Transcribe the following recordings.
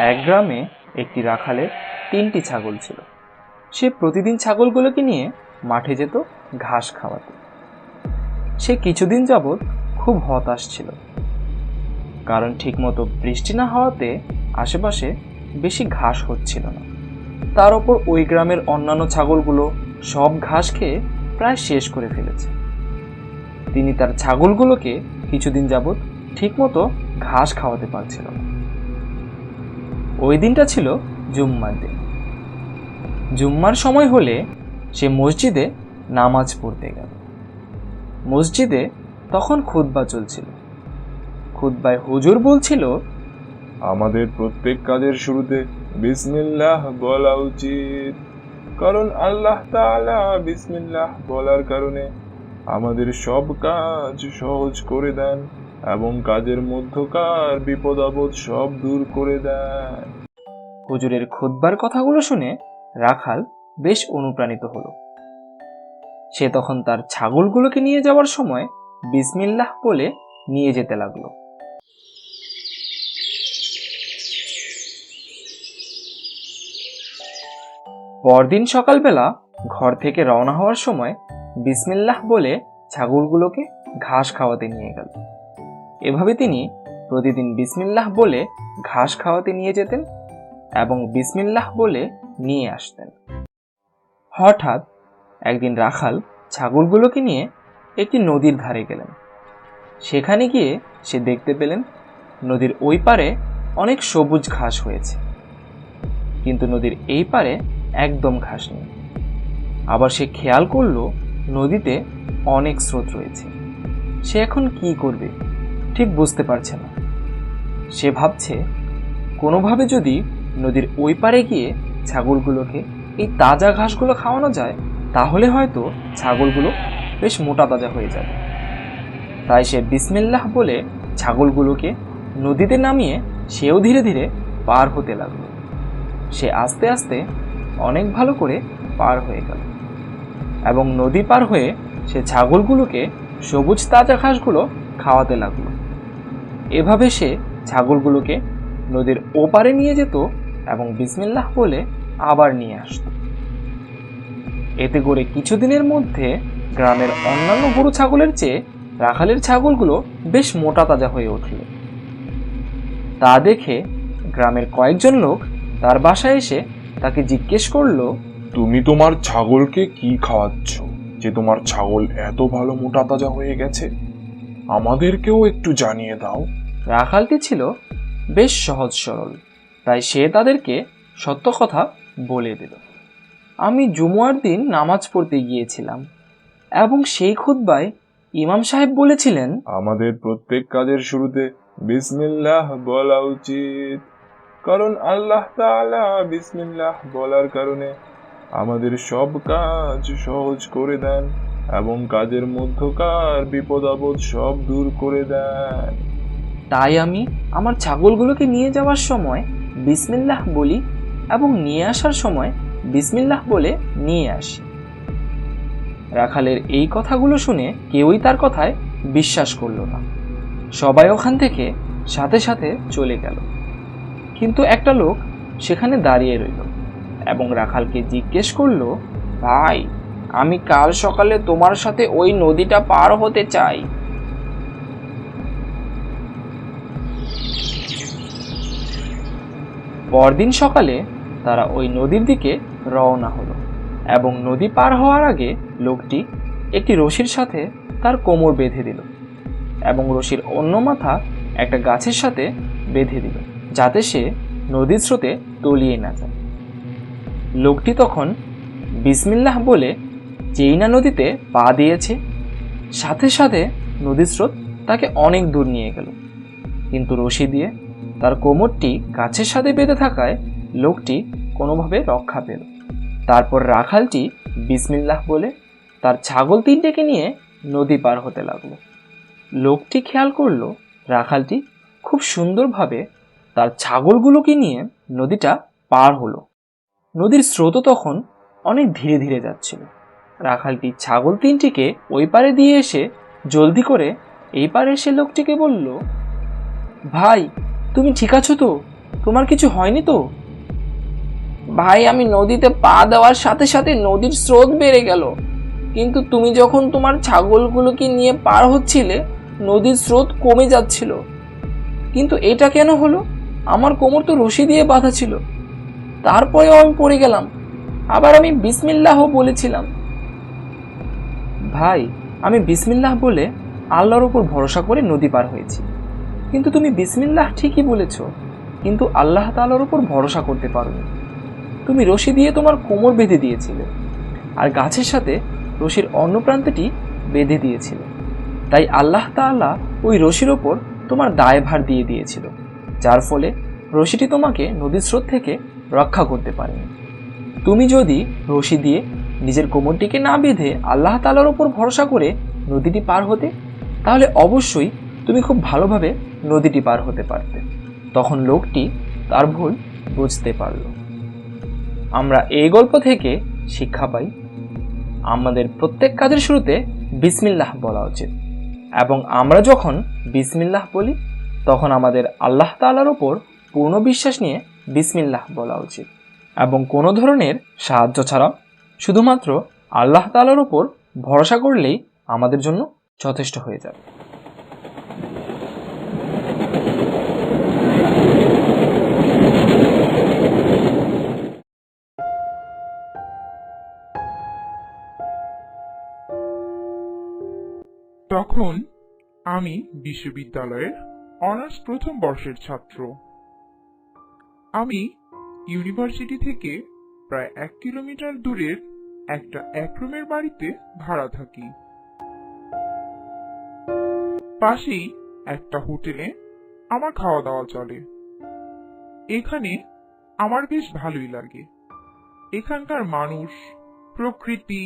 এক গ্রামে একটি রাখালের 3টি ছাগল ছিল। সে প্রতিদিন ছাগলগুলোকে নিয়ে মাঠে যেত ঘাস খাওয়াতে। সে কিছুদিন যাবৎ খুব হতাশ ছিল, কারণ ঠিকমতো বৃষ্টি না হওয়াতে আশেপাশে বেশি ঘাস হচ্ছিল না। তার ওপর ওই গ্রামের অন্যান্য ছাগলগুলো সব ঘাস খেয়ে প্রায় শেষ করে ফেলেছে। তিনি তার ছাগলগুলোকে কিছুদিন যাবৎ ঠিকমতো ঘাস খাওয়াতে পারছিল না। ওই দিনটা ছিল জুম্মার দিন। জুম্মার সময় হলে সে মসজিদে নামাজ পড়তে গেল। মসজিদে তখন খুতবা চলছিল। খুতবায় হুজুর বলছিল, আমাদের প্রত্যেক কাজের শুরুতে বিসমিল্লাহ বলা উচিত, কারণ আল্লাহ তাআলা বিসমিল্লাহ বলার কারণে আমাদের সব কাজ সহজ করে দেন এবং কাজের মধ্যকার বিপদ আপদ সব দূর করে দেন। হুজুরের খুতবার কথাগুলো শুনে রাখাল বেশ অনুপ্রাণিত হলো। সে তখন তার ছাগলগুলোকে নিয়ে যাওয়ার সময় বিসমিল্লাহ বলে নিয়ে যেতে লাগলো। পরদিন সকালবেলা ঘর থেকে রওনা হওয়ার সময় বিসমিল্লাহ বলে ছাগলগুলোকে ঘাস খাওয়াতে নিয়ে গেল। এভাবে তিনি প্রতিদিন বিসমিল্লাহ বলে ঘাস খাওয়াতে নিয়ে যেতেন এবং বিসমিল্লাহ বলে নিয়ে আসতেন। হঠাৎ একদিন রাখাল ছাগলগুলোকে নিয়ে একটি নদীর ধারে গেলেন। সেখানে গিয়ে সে দেখতে পেলেন নদীর ওই পারে অনেক সবুজ ঘাস হয়েছে, কিন্তু নদীর এই পারে একদম ঘাস নেই। আবার সে খেয়াল করলো নদীতে অনেক স্রোত রয়েছে। সে এখন কি করবে ঠিক বুঝতে পারছে না। সে ভাবছে, কোনোভাবে যদি নদীর ওই পারে গিয়ে ছাগলগুলোকে এই তাজা ঘাসগুলো খাওয়ানো যায়, তাহলে হয়তো ছাগলগুলো বেশ মোটা তাজা হয়ে যাবে। তাই সে বিসমিল্লাহ বলে ছাগলগুলোকে নদীতে নামিয়ে সেও ধীরে ধীরে পার হতে লাগলো। সে আস্তে আস্তে অনেক ভালো করে পার হয়ে গেল এবং নদী পার হয়ে সে ছাগলগুলোকে সবুজ তাজা ঘাসগুলো খাওয়াতে লাগলো। এভাবে সে ছাগলগুলোকে নদীর ওপারে নিয়ে যেত এবং বিসমিল্লাহ বলে আবার নিয়ে আসত। এতে করে কিছুদিনের মধ্যে গ্রামের অন্যান্য গরু ছাগলের চেয়ে রাখালের ছাগলগুলো বেশ মোটা তাজা হয়ে উঠল। তা দেখে গ্রামের কয়েকজন লোক তার বাসায় এসে তাকে জিজ্ঞেস করলো, তুমি তোমার ছাগলকে কি খাওয়াচ্ছ যে তোমার ছাগল এত ভালো মোটা তাজা হয়ে গেছে? আমাদেরকেও একটু জানিয়ে দাও। রাখালটি ছিল বেশ সহজ সরল, তাই সে তাদেরকে সত্য কথা বলে দিল। আমি জুমার দিন নামাজ পড়তে গিয়েছিলাম এবং সেই খুতবায় ইমাম সাহেব বলেছিলেন, আমাদের প্রত্যেক কাজের শুরুতে বিসমিল্লাহ বলা উচিত, কারণ আল্লাহ তাআলা বিসমিল্লাহ বলার কারণে আমাদের সব কাজ সহজ করে দেন এবং কাজের মধ্যকার বিপদ আপদ সব দূর করে দেন। তাই আমি আমার ছাগলগুলোকে নিয়ে যাওয়ার সময় বিসমিল্লাহ বলি এবং নিয়ে আসার সময় বিসমিল্লাহ বলে নিয়ে আসি। রাখালের এই কথাগুলো শুনে কেউই তার কথায় বিশ্বাস করল না। সবাই ওখান থেকে সাথে সাথে চলে গেল, কিন্তু একটা লোক সেখানে দাঁড়িয়ে রইল এবং রাখালকে জিজ্ঞেস করলো, ভাই, আমি কাল সকালে তোমার সাথে ওই নদীটা পার হতে চাই। পরদিন সকালে তারা ওই নদীর দিকে রওনা হলো এবং নদী পার হওয়ার আগে লোকটি একটি রশির সাথে তার কোমর বেঁধে দিল এবং রশির অন্য মাথা একটা গাছের সাথে বেঁধে দিল, যাতে সে নদীর স্রোতে তলিয়ে না যায়। লোকটি তখন বিসমিল্লাহ বলে যেই না নদীতে পা দিয়েছে, সাথে সাথে নদীর স্রোত তাকে অনেক দূর নিয়ে গেল, কিন্তু রশি দিয়ে তার কোমরটি গাছের সাথে বেঁধে থাকায় লোকটি কোনোভাবে রক্ষা পেল। তারপর রাখালটি বিসমিল্লাহ বলে তার ছাগল 3টেকে নিয়ে নদী পার হতে লাগলো। লোকটি খেয়াল করলো রাখালটি খুব সুন্দরভাবে তার ছাগলগুলোকে নিয়ে নদীটা পার হলো। নদীর স্রোত তখন অনেক ধীরে ধীরে যাচ্ছিল। রাখালটি ছাগল 3টিকে ওই পারে দিয়ে এসে জলদি করে এই পারে এসে লোকটিকে বলল, ভাই, তুমি ঠিক আছো তো? তোমার কিছু হয়নি তো? ভাই, আমি নদীতে পা দেওয়ার সাথে সাথে নদীর স্রোত বেড়ে গেল, কিন্তু তুমি যখন তোমার ছাগলগুলোকে নিয়ে পার হচ্ছিলে নদীর স্রোত কমে যাচ্ছিল। কিন্তু এটা কেন হলো? আমার কোমর তো রশি দিয়ে বাঁধা ছিল। তারপরেও আমি পড়ে গেলাম। আবার আমি বিসমিল্লাহ বলেছিলাম। ভাই, আমি বিসমিল্লাহ বলে আল্লাহর উপর ভরসা করে নদী পার হয়েছি। কিন্তু তুমি বিসমিল্লাহ ঠিকই বলেছ, কিন্তু আল্লাহ তাআলার উপর ভরসা করতে পারোনি। তুমি রশি দিয়ে তোমার কোমর বেঁধে দিয়েছিলে, আর গাছের সাথে রশির অন্য প্রান্তটি বেঁধে দিয়েছিলে। তাই আল্লাহ তাআলা ওই রশির ওপর তোমার দায়ভার দিয়ে দিয়েছিল, যার ফলে রশিটি তোমাকে নদীর স্রোত থেকে রক্ষা করতে পারেনি। তুমি যদি রশি দিয়ে নিজের কোমরটিকে না বেঁধে আল্লাহ তাআলার ওপর ভরসা করে নদীটি পার হতে, তাহলে অবশ্যই তুমি খুব ভালোভাবে নদীটি পার হতে পারতে। তখন লোকটি তার ভুল বুঝতে পারল। আমরা এই গল্প থেকে শিক্ষা পাই, আমাদের প্রত্যেক কাজের শুরুতে বিসমিল্লাহ বলা উচিত, এবং আমরা যখন বিসমিল্লাহ বলি তখন আমাদের আল্লাহ তাআলার ওপর পূর্ণ বিশ্বাস নিয়ে বিসমিল্লাহ বলা উচিত, এবং কোনো ধরনের সাহায্য ছাড়া শুধুমাত্র আল্লাহ তাআলার ওপর ভরসা করলেই আমাদের জন্য যথেষ্ট হয়ে যাবে। তখন আমি বিশ্ববিদ্যালয়ের অনার্স প্রথম বর্ষের ছাত্র। আমি ইউনিভার্সিটি থেকে প্রায় 1 কিলোমিটার দূরের একটা একরুমের বাড়িতে ভাড়া থাকি। পাশেই একটা হোটেলে আমার খাওয়া দাওয়া চলে। এখানে আমার বেশ ভালোই লাগে। এখানকার মানুষ, প্রকৃতি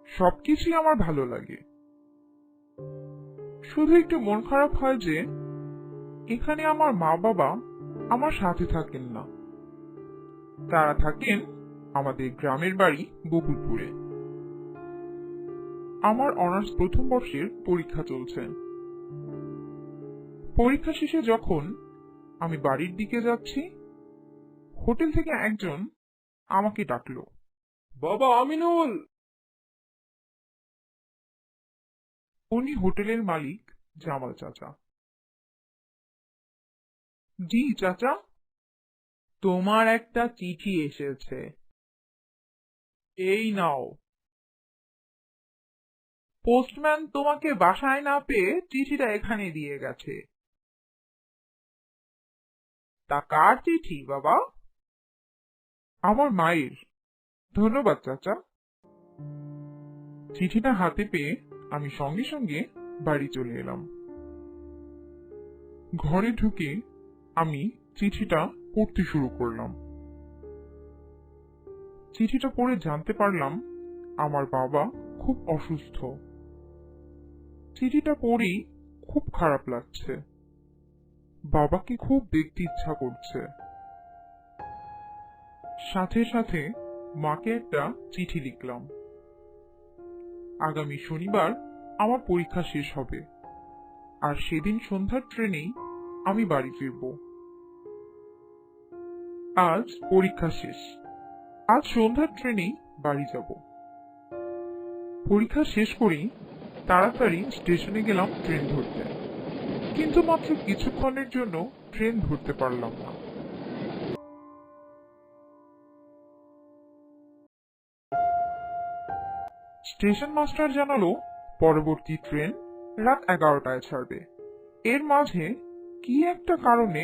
সবকিছুই আমার ভালো লাগে। শুধু একটু মন খারাপ হয় যে এখানে আমার মা বাবা আমার সাথে থাকেন না। তারা থাকেন আমাদের গ্রামের বাড়ি বকুলপুরে। আমার অনার্স প্রথম বর্ষের পরীক্ষা চলছে। পরীক্ষা শেষে যখন আমি বাড়ির দিকে যাচ্ছি, হোটেল থেকে একজন আমাকে ডাকলো, বাবা আমিনুল। উনি হোটেলের মালিক জামাল চাচা। জি চাচা, তোমার একটা চিঠি এসেছে, এই নাও। পোস্টম্যান তোমাকে বাসায় না পেয়ে চিঠিটা এখানে দিয়ে গেছে। তা কার চিঠি বাবা? আমার মায়ের। ধন্যবাদ চাচা। চিঠিটা হাতে পেয়ে আমি সঙ্গে সঙ্গে বাড়ি চলে এলাম। ঘরে ঢুকে আমি চিঠিটা পড়তে শুরু করলাম। চিঠিটা পড়ে জানতে পারলাম আমার বাবা খুব অসুস্থ। চিঠিটা পড়েই খুব খারাপ লাগছে। বাবাকে খুব দেখতে ইচ্ছা করছে। সাথে সাথে মাকে একটা চিঠি লিখলাম। আগামী শনিবার আমার পরীক্ষা শেষ হবে, আর সেদিন সন্ধ্যার ট্রেনেই আমি বাড়ি ফিরব। আজ পরীক্ষা শেষ, আজ সন্ধ্যার ট্রেনেই বাড়ি যাব। পরীক্ষা শেষ করেই তাড়াতাড়ি স্টেশনে গেলাম ট্রেন ধরতে, কিন্তু মাত্র কিছুক্ষণের জন্য ট্রেন ধরতে পারলাম না। স্টেশন মাস্টার জানালো পরবর্তী ট্রেন রাত 11টায় ছাড়বে। এর মাঝে কি একটা কারণে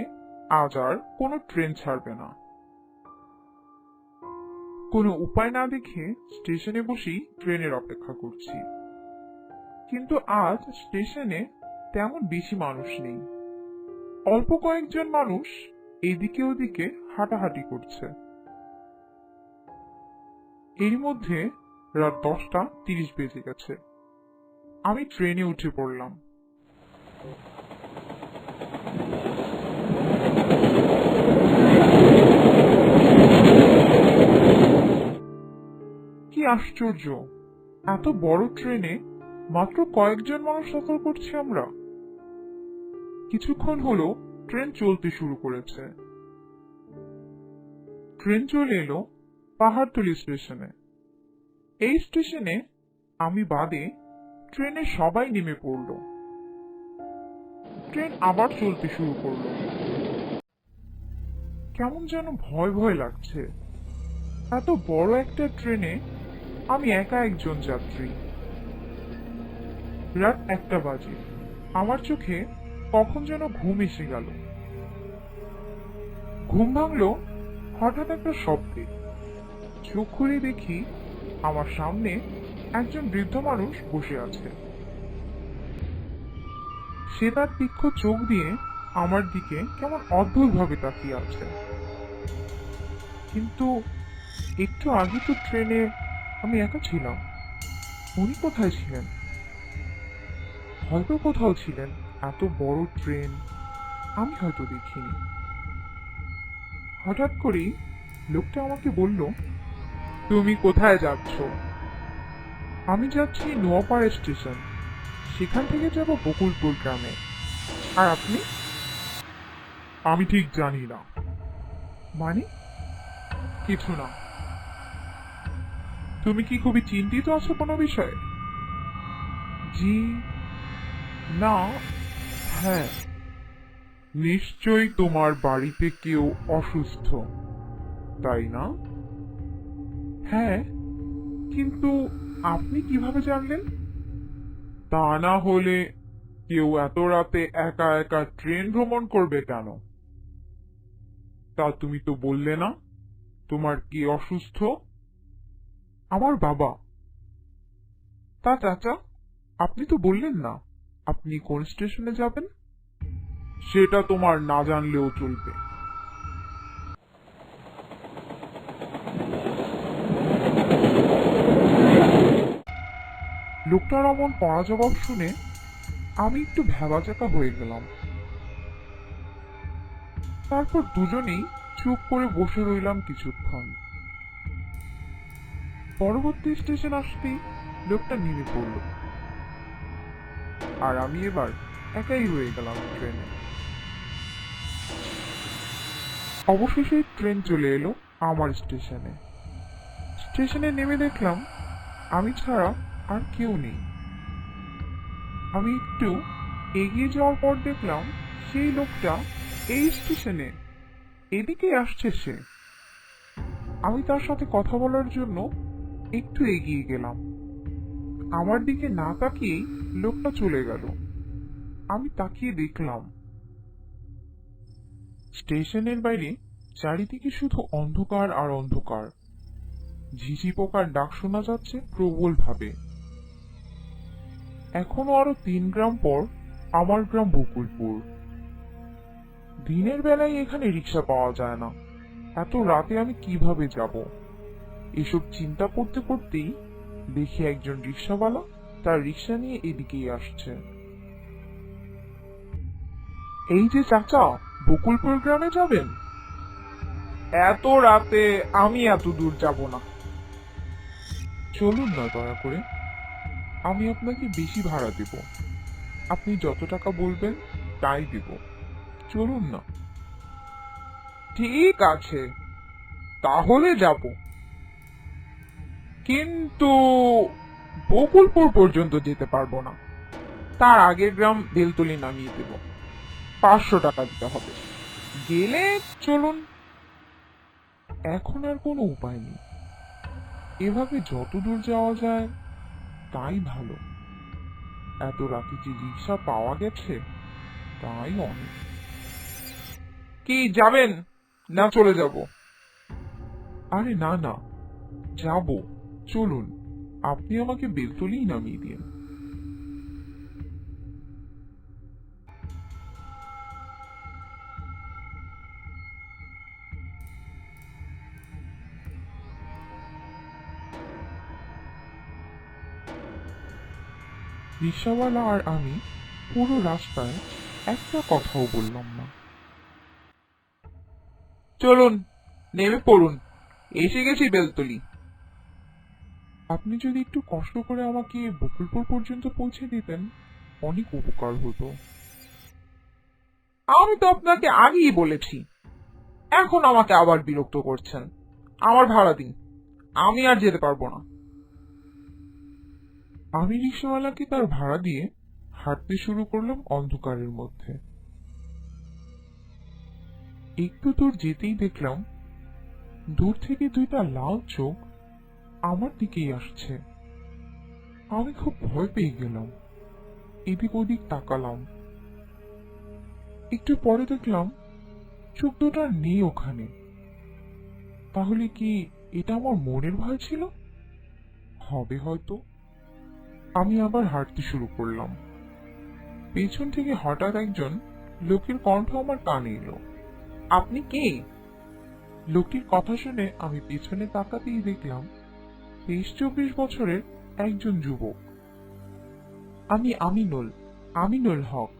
আজ আর কোনো ট্রেন ছাড়বে না। কোনো উপায় না দেখে স্টেশনে বসেই ট্রেনের অপেক্ষা করছি, কিন্তু আজ স্টেশনে তেমন বেশি মানুষ নেই। অল্প কয়েকজন মানুষ এদিকে ওদিকে হাঁটাহাঁটি করছে। এর মধ্যে রাত 10টা 30 বেজে গেছে। আমি ট্রেনে উঠে পড়লাম। কি আশ্চর্য, এত বড় ট্রেনে মাত্র কয়েকজন মানুষ সফর করছি আমরা। কিছুক্ষণ হলো ট্রেন চলতে শুরু করেছে। ট্রেন চলে এলো পাহাড়তলি স্টেশনে। এই স্টেশনে আমি বাদে ট্রেনের সবাই নেমে পড়ল। ট্রেন আবার চলতে শুরু করলো। কেমন যেন ভয় ভয় লাগছে। এত বড় একটা ট্রেনে আমি একা একজন যাত্রী। রাত 1টা বাজে। আমার চোখে কখন যেন ঘুম এসে গেল। ঘুম ভাঙলো হঠাৎ একটা শব্দে। চোখ খুলে দেখি আমার সামনে একজন বৃদ্ধ মানুষ বসে আছে। সে তার তীক্ষ্ণ চোখ দিয়ে আমার দিকে কেমন অদ্ভুত ভাবে তাকিয়ে আছে। কিন্তু একটু আগে তো ট্রেনে আমি একা ছিলাম। উনি কোথায় ছিলেন? হয়তো কোথাও ছিলেন। এত বড় ট্রেন আমি হয়তো দেখিনি। হঠাৎ করেই লোকটা আমাকে বলল, তুমি কোথায় যাচ্ছ? আমি যাচ্ছি নোয়াপাড়া স্টেশন। সেখান থেকে যাব বকুলপুর গ্রামে। আর আপনি? আমি ঠিক জানি না। মানে? কিছু না। তুমি কি খুবই চিন্তিত আছো কোনো বিষয়ে? জি না, হ্যাঁ। নিশ্চয়ই তোমার বাড়িতে কেউ অসুস্থ, তাই না? হ্যাঁ, কিন্তু আপনি কিভাবে জানলেন? তা না হলে কেউ এত রাতে একা একা ট্রেন ভ্রমণ করবে কেন? তা তুমি তো বললে না তোমার কি অসুস্থ? আমার বাবা। তা চাচা, আপনি তো বললেন না আপনি কোন স্টেশনে যাবেন? সেটা তোমার না জানলেও চলবে। লোকটার এমন কড়া জবাব শুনে আমি একটু ভ্যাবাচ্যাকা হয়ে গেলাম। তারপর দুজনেই চুপ করে বসে রইলাম কিছুক্ষণ। পরবর্তী স্টেশন আসতেই লোকটা নেমে পড়ল, আর আমি এবার একাই রয়ে গেলাম ট্রেনে। অবশেষে ট্রেন চলে এলো আমার স্টেশনে। স্টেশনে নেমে দেখলাম আমি ছাড়া আর কেউ নেই। আমি একটু এগিয়ে যাওয়ার পর দেখলাম সেই লোকটা এই স্টেশনে এদিকে আসছে সে। আমি তার সাথে কথা বলার জন্য একটু এগিয়ে গেলাম। আমার দিকে না তাকিয়েই লোকটা চলে গেল। আমি তাকিয়ে দেখলাম স্টেশনের বাইরে চারিদিকে শুধু অন্ধকার আর অন্ধকার। ঝিঝি পোকার ডাক শোনা যাচ্ছে প্রবল ভাবে। এখনো আরো 3 গ্রাম পর আমার গ্রাম বকুলপুর। দিনের বেলায় এখানে রিক্সা পাওয়া যায় না। এত রাতে আমি কিভাবে যাব? এসব চিন্তা করতে করতেই দেখি একজন রিক্সাওয়ালা তার রিক্সা নিয়ে এদিকেই আসছে। এই যে চাচা, বকুলপুর গ্রামে যাবেন? এত রাতে আমি এত দূর যাব না। চলুন না দয়া করে, আমি আপনাকে বেশি ভাড়া দেব। আপনি যত টাকা বলবেন তাই দেব। চলুন না। ঠিক আছে, তাহলে যাব, কিন্তু বকুলপুর পর্যন্ত যেতে পারবো না। তার আগের গ্রাম বেলতলি নামিয়ে দেব। 500 টাকা দিতে হবে। গেলে চলুন। এখন আর কোনো উপায় নেই। এভাবে যত দূর যাওয়া যায় তাই ভালো। এত রাতে যে রিক্সা পাওয়া গেছে তাই অনেক। কি যাবেন না চলে যাব? আরে না না, যাব। চলুন, আপনি আমাকে বেলতলিই নামিয়ে দিন। রিক্সাওয়ালা আর আমি পুরো রাস্তায় একটা কথাও বললাম না। চলুন, নেমে পড়ুন, এসে গেছি বেলতলি। আপনি যদি একটু কষ্ট করে আমাকে বকুলপুর পর্যন্ত পৌঁছে দিতেন অনেক উপকার হতো। আমি তো আপনাকে আগেই বলেছি এখন আমাকে আবার বিরক্ত করছেন। আমার ভাড়া দিন, আমি আর যেতে পারবো না। আমি রিক্সাওয়ালাকে তার ভাড়া দিয়ে হাঁটতে শুরু করলাম অন্ধকারের মধ্যে। একটু দূর যেতেই দেখলাম দূর থেকে দুইটা লাল চোখ আমার দিকেই আসছে। আমি খুব ভয় পেয়ে গেলাম, এদিক ওদিক তাকালাম। একটু পরে দেখলাম চোখ দুটো আর নেই ওখানে। তাহলে কি এটা আমার মনের ভয় ছিল? হবে হয়তো। আমি আবার হাঁটতে শুরু করলাম। পেছন থেকে হঠাৎ একজন লোকের কণ্ঠ আমার কানে এলো। আপনি কে? লোকটির কথা শুনে আমি পেছনে তাকাতেই দেখলাম 23-24 বছরের একজন যুবক। আমি আমিনুল হক।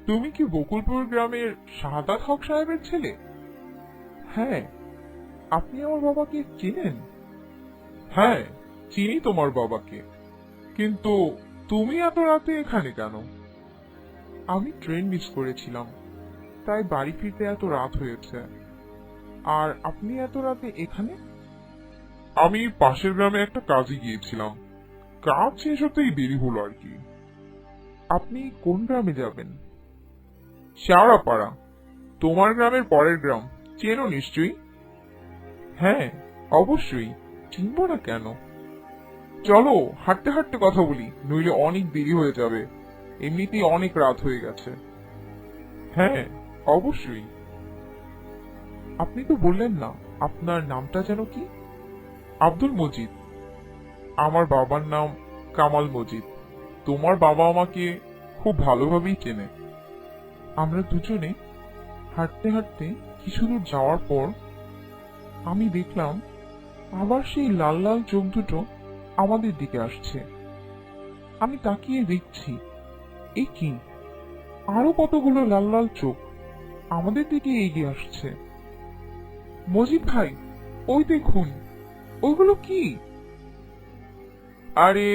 তুমি কি বকুলপুর গ্রামের শাহাদাত হক সাহেবের ছেলে? হ্যাঁ। আপনি আমার বাবাকে চেনেন? হ্যাঁ, চিনি তোমার বাবাকে। কিন্তু তুমি এত রাতে এখানে কেন? আমি ট্রেন মিস করেছিলাম, তাই বাড়ি ফিরতে এত রাত হয়েছে। আর আপনি এত রাতে এখানে? আমি পাশের গ্রামে একটা কাজে গিয়েছিলাম, কাজ শেষ হতেই দেরি হলো আর কি। আপনি কোন গ্রামে যাবেন? শেওড়াপাড়া, তোমার গ্রামের পরের গ্রাম, চেনো নিশ্চয়ই? হ্যাঁ, অবশ্যই, চিনব না কেন। চলো হাঁটতে হাঁটতে কথা বলি, নইলে অনেক দেরি হয়ে যাবে, এমনিতেই অনেক রাত হয়ে গেছে। হ্যাঁ, অবশ্যই। আপনি তো বললেন না আপনার নামটা যেন কি? আব্দুল মজিদ। আমার বাবার নাম কামাল মজিদ। তোমার বাবা আমাকে খুব ভালোভাবেই চেনে। আমরা দুজনে হাঁটতে হাঁটতে কিছু দূর যাওয়ার পর আমি দেখলাম আবার সেই লাল লাল চোখ দুটো আমাদের দিকে আসছে। আমি তাকিয়ে দেখছি, এ কি, আরো কতগুলো লাল লাল চোখ আমাদের দিকে এগিয়ে আসছে। মজিদ ভাই, ওই দেখুন, ওইগুলো কি? আরে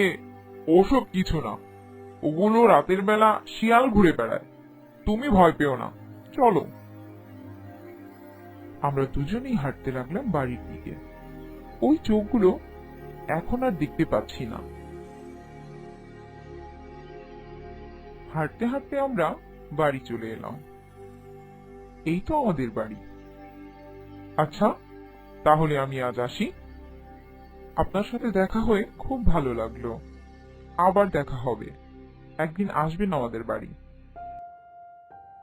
ওসব কিছু না, ওগুলো রাতের বেলা শিয়াল ঘুরে বেড়ায়, তুমি ভয় পেও না, চলো। আমরা দুজনেই হাঁটতে লাগলাম বাড়ির দিকে। ওই চোখগুলো এখন আর দেখতে পাচ্ছি না। হাঁটতে হাঁটতে আমরা বাড়ি চলে এলাম। এই তো আমাদের বাড়ি। আচ্ছা, তাহলে আমি আজ আসি। আপনার সাথে দেখা হয়ে খুব ভালো লাগলো। আবার দেখা হবে, একদিন আসবেন আমাদের বাড়ি।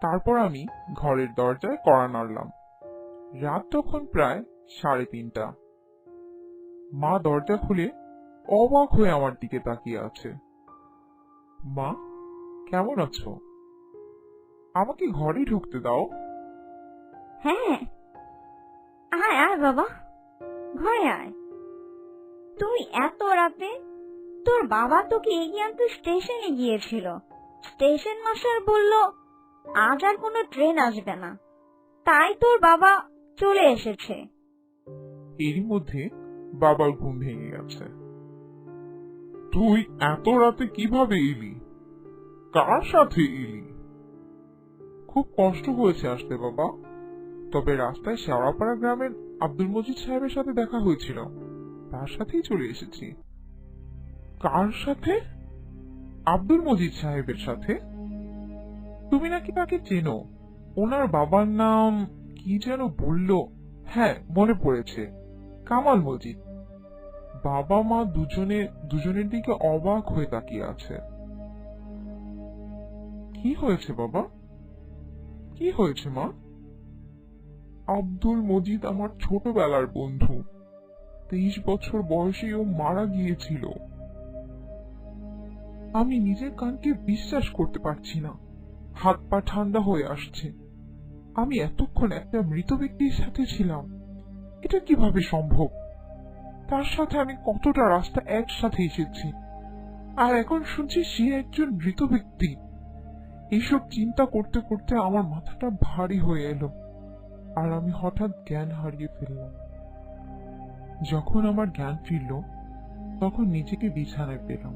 তারপর আমি ঘরের দরজায় কড়া নাড়লাম। রাত তখন প্রায় 3:30। মা দরজা খুলে অবাক হয়ে আমার দিকে তাকিয়ে আছে। মা, কেমন আছো? আমাকে ঘরে ঢুকতে দাও। হ্যাঁ, আয় আয় বাবা, ঘরে আয়। তুই এত রাতে? তোর বাবা তোকে এগিয়ে আনতে স্টেশনে গিয়েছিল। স্টেশন মাস্টার বলল আজ আর কোনো ট্রেন আসবে না, তাই তোর বাবা চলে এসেছে। এরই মধ্যে বাবার ঘুম ভেঙে গেছে। তুই এত রাতে কিভাবে এলি? কার সাথে এলি? খুব কষ্ট হয়েছে আসতে বাবা, তবে রাস্তায় শেওড়াপাড়া গ্রামের আব্দুল মজিদ সাহেবের সাথে দেখা হয়েছিল, তার সাথেই চলে এসেছি। কার সাথে? আব্দুল মজিদ সাহেবের সাথে। তুমি নাকি তাকে চেনো? ওনার বাবার নাম কি যেন বললো। হ্যাঁ, মনে পড়েছে, কামাল মজিদ। বাবা মা দুজনের দিকে অবাক হয়ে তাকিয়ে আছে। কি হয়েছে বাবা? কি হয়েছে মা? আব্দুল মজিদ আমার ছোটবেলার বন্ধু। 23 বছর বয়সে ও মারা গিয়েছিল। আমি নিজের কানকে বিশ্বাস করতে পারছি না, হাত পা ঠান্ডা হয়ে আসছে। আমি এতক্ষণ একটা মৃত ব্যক্তির সাথে ছিলাম, এটা কিভাবে সম্ভব? তার সাথে আমি কতটা রাস্তা একসাথে এসেছি, আর এখন শুনছি সে একজন মৃত ব্যক্তি। এইসব চিন্তা করতে করতে আমার মাথাটা ভারী হয়ে এলো, আর আমি হঠাৎ জ্ঞান হারিয়ে ফেললাম। যখন আমার জ্ঞান ফিরল, তখন নিজেকে বিছানায় পেলাম,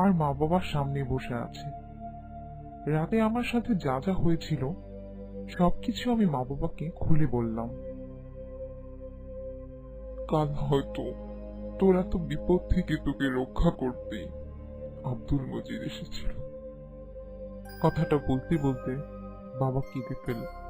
আর মা বাবার সামনে বসে আছে। রাতে আমার সাথে যা যা হয়েছিল সবকিছু আমি মা বাবাকে খুলে বললাম। কাল হয়তো তোর এত বিপদ থেকে তোকে রক্ষা করতে আব্দুল মজিদ এসেছিল। কথাটা বলতে বলতে বাবা কেঁদে ফেলল।